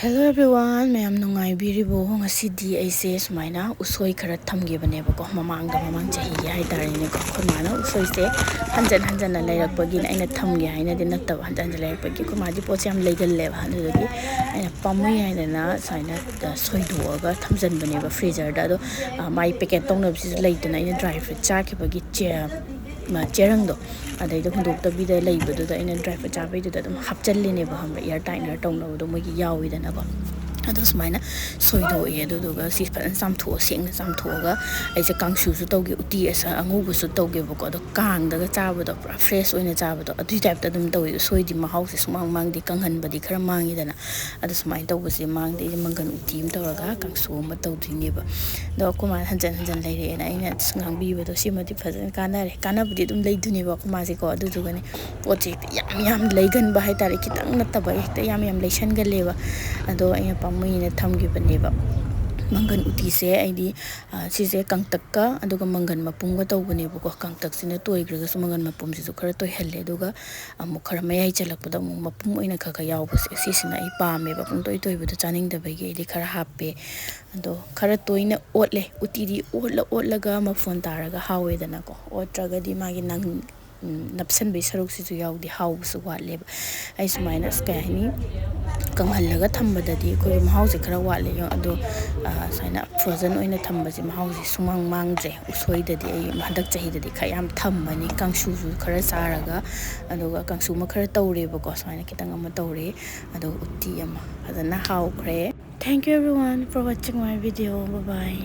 Hello everyone, mayam nungaibiribo ngasidi aise sumaina usoi khara thamgebane ko mamang chahi hai tarine ko khumana usoi se hanjan lairakpagi aina thamge haina de natta hanjan lairakpagi ko maji poche am leigal le hanudagi aina pamui haina na saina soidoga thamjan bane ba freezer da do mai packet tongna bisi leitana aina dry fruit cha khibagi cherang do adai do hundok ta bi da leibudu da aina dry fruit cha bai do da dum hapchalline ba hamra air tighter tongna do mogi yawi da na ba ado sumaina soido e do ga si pan samtho sing samtho ga ai se kangsu su toge uti asa angu su toge bako do kang da ga chaba do fresh oina chaba do adu type ta dum toy soi di mahau se sumang mang di kanghan badi khara mangi dana ado sumai to basi mang de mangan uti im to ga kangsu ma to dine ba do kuma hanjan leire na ina ngang bi ba do sima di phajan kanare kanabudi dum leidune ba kuma se ko adu du ga ne poche yam leigan ba hai tare kitang na ta ba ekta yam leisan ga leba ado ai pamui na thamgibane ba mangan uti se aidi sise kangtakka aduga mangan mapumga tawbane ba ko kangtak sina toigraga sumangan mapum sisu khara toihalle aduga amuk khara mayai chalakpada mapum oina kha yawba se sisina ai pame ba pung toi budu chaning da bagi idi khara happe ado khara toina otle uti di otlaga mafon taraga hawe dana ko otraga di magi nang napsan be saruk sisu yawdi hawsu watle ai sumaina skani kanghalaga thambadadi ko mahause khara watle yo ado saina frozen oina thambasi mahause sumang mangdre usoi dadi ai hadak chahi dadi khayam thambani kangsu su khara saraga aduga kangsu ma khara tawre ba ko saina kitang ama tawre ado utti ama adana hawkre. Thank you everyone for watching my video. Bye bye.